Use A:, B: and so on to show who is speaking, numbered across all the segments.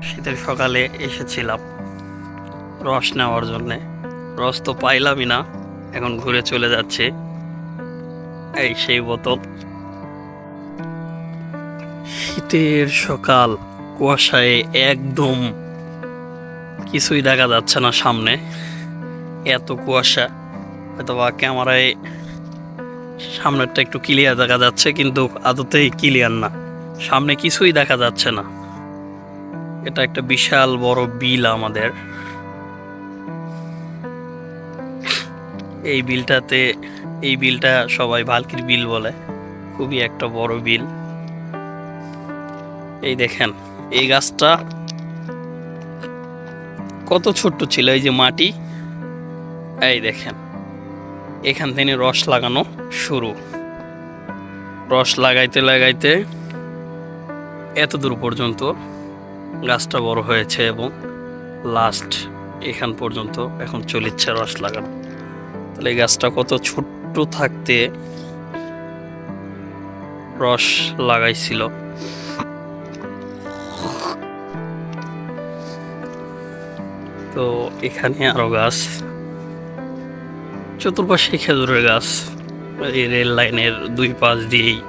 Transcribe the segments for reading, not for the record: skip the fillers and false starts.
A: শীতের সকালে এসেছিলাম রস নেওয়ার জন্যে। রস তো পাইলামই না, এখন ঘুরে চলে যাচ্ছে। এই সেই বোতল। শীতের সকাল, কুয়াশায় একদম কিছুই দেখা যাচ্ছে না সামনে, এত কুয়াশা। হয়তোবা ক্যামেরায় সামনেরটা একটু ক্লিয়ার দেখা যাচ্ছে, কিন্তু আদতেই ক্লিয়ার না, সামনে কিছুই দেখা যাচ্ছে না। এটা একটা বিশাল বড় বিল আমাদের। এই বিলটা সবাই ভালকির বিল বলে, খুবই একটা বড় বিল। এই দেখেন, এই গাছটা কত ছোট্ট ছিল, এই যে মাটি। এই দেখেন, এখান থেকে রস লাগানো শুরু। রস লাগাইতে লাগাইতে এত দূর পর্যন্ত গাছটা বড় হয়েছে, এবং লাস্ট এখান পর্যন্ত এখন চলিচ্ছে রস লাগানো। তাহলে এই গাছটা কত ছোট্ট থাকতে রস লাগাইছিল। তো এখানে আরো গাছ, চতুর্পাশে খেজুরের গাছ। এই রেল লাইনের দুই পাশ দিয়েই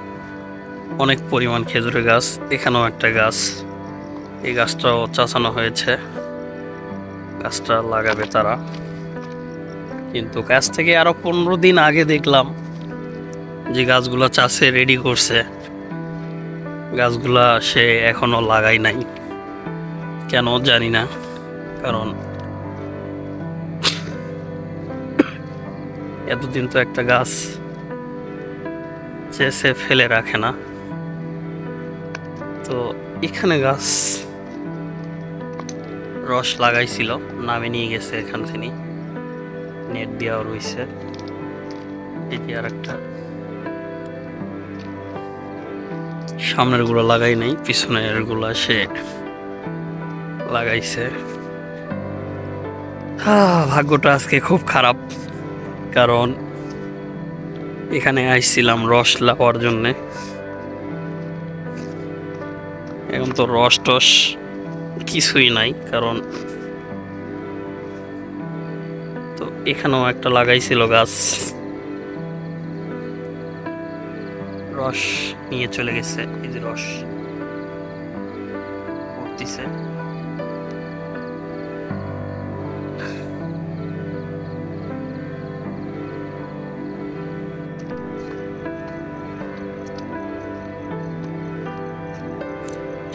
A: অনেক পরিমাণ খেজুরের গাছ। এখানেও একটা গাছ, এই গাছটাও চাচানো হয়েছে, গাছটা লাগাবে তারা। কিন্তু গাছ থেকে আরো 15 দিন আগে দেখলাম যে গাছগুলা চাষে রেডি করছে, গাছগুলা সে এখনো লাগাই নাই, কেন জানি না। কারণ এতদিন তো একটা গাছ চেষে ফেলে রাখে না। তো এখানে গাছ রস লাগাইছিল, নামে নিয়ে গেছে এখান থেকে, নেট দেওয়া রয়েছে। এই যে আর একটা, সামনের গুলো লাগাই নাই, পিছনের গুলা সে লাগাইছে। ভাগ্যটা আজকে খুব খারাপ, কারণ এখানে আইছিলাম রস লাগার জন্য। এখন তো রস টস কিছুই নাই, কারণ তো এখানেও একটা লাগাইছিল গাছ, রস নিয়ে চলে গেছে। এই যে রস পড়তিছে।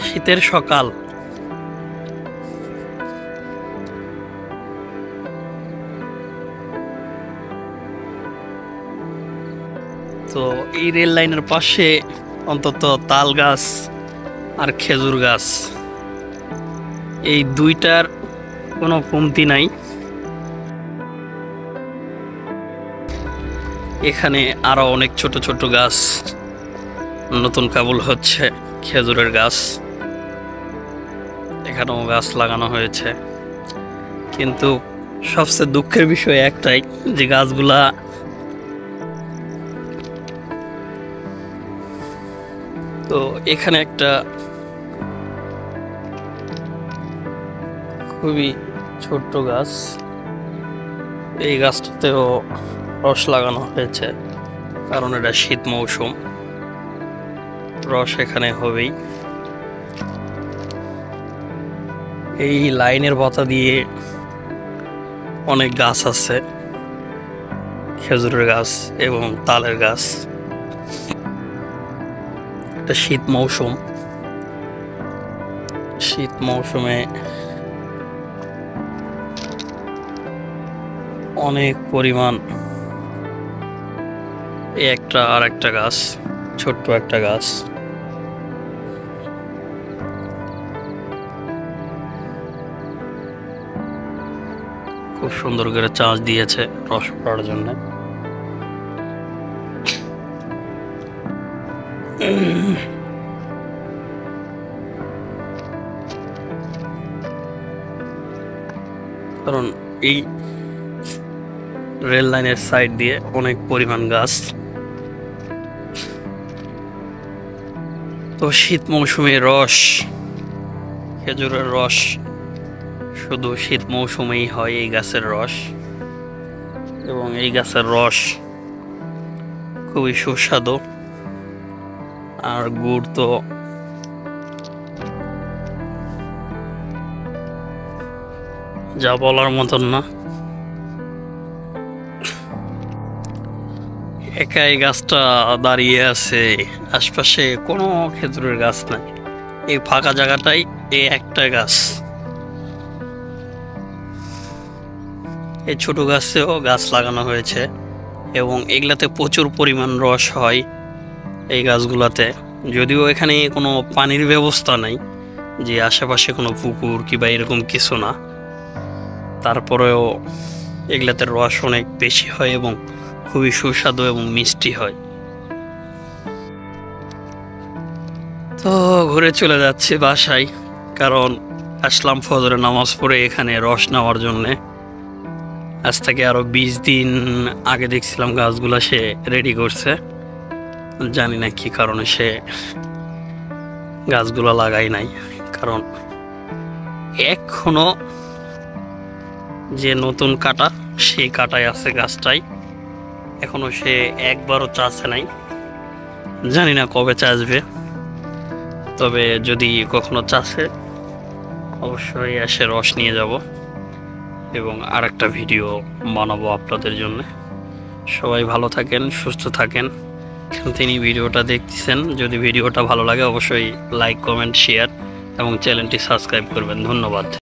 A: শীতের সকাল, তো এই রেল লাইনের পাশে অন্তত তাল গাছ আর খেজুর গাছ, এই দুইটার কোনো কমতি নাই। এখানে আরো অনেক ছোট ছোট গাছ নতুন কাবুল হচ্ছে, খেজুরের গাছ। এখানেও গাছ লাগানো হয়েছে, কিন্তু সবচেয়ে দুঃখের বিষয় একটাই, যে গাছগুলা তো এখানে একটা খুবই ছোট্ট গাছ, এই গাছটাতেও রস লাগানো হয়েছে, কারণ এটা শীত মৌসুম, রস এখানে হবেই। এই লাইনের পাতা দিয়ে অনেক গাছ আছে, খেজুরের গাছ এবং তালের গাছ। এটা শীত মৌসুম, শীত মৌসুমে অনেক পরিমাণ একটা আর একটা গাছ, ছোট্ট একটা গাছ। খুব সুন্দর করে চাষ দিয়েছে রস পড়ার জন্য। কারণ এই রেল লাইনের সাইড দিয়ে অনেক পরিমাণ গাছ। তো শীত মৌসুমে রস খেজুরের রস শুধু শীত মৌসুমেই হয় এই গাছের রস, এবং এই গাছের রস খুবই সুস্বাদু। আর গুড় তো যা বলার মতন না। একাই গাছটা দাঁড়িয়ে আছে, আশপাশে কোনো খেজুরের গাছ নাই। এই ফাঁকা জায়গাটাই এই একটা গাছ। এই ছোট গাছেও গাছ লাগানো হয়েছে এবং এগুলাতে প্রচুর পরিমাণ রস হয় এই গাছগুলাতে। যদিও এখানে কোনো পানির ব্যবস্থা নাই, যে আশেপাশে কোনো পুকুর কিংবা এরকম কিছু না, তারপরেও এগুলাতে রস অনেক বেশি হয় এবং খুবই সুস্বাদু এবং মিষ্টি হয়। তো ঘুরে চলে যাচ্ছি বাসায়, কারণ আসলাম ফজরের নামাজ পড়ে এখানে রস নেওয়ার জন্যে। আজ থেকে আরো 20 দিন আগে দেখছিলাম গাছগুলা সে রেডি করছে, জানি না কি কারণে সে গাছগুলা লাগাই নাই। কারণ এখনো যে নতুন কাটা সেই কাটায় আছে গাছটাই, এখনো সে একবারও চাষে নাই, জানি না কবে চাষবে। তবে যদি কখনো চাষে অবশ্যই এসে রস নিয়ে যাব এবং আরেকটা ভিডিও বানাবো আপনাদের জন্য। সবাই ভালো থাকেন, সুস্থ থাকেন। তিনি ভিডিওটা দেখতেছেন, যদি ভিডিওটা ভালো লাগে অবশ্যই লাইক, কমেন্ট, শেয়ার এবং চ্যানেলটি সাবস্ক্রাইব করবেন। ধন্যবাদ।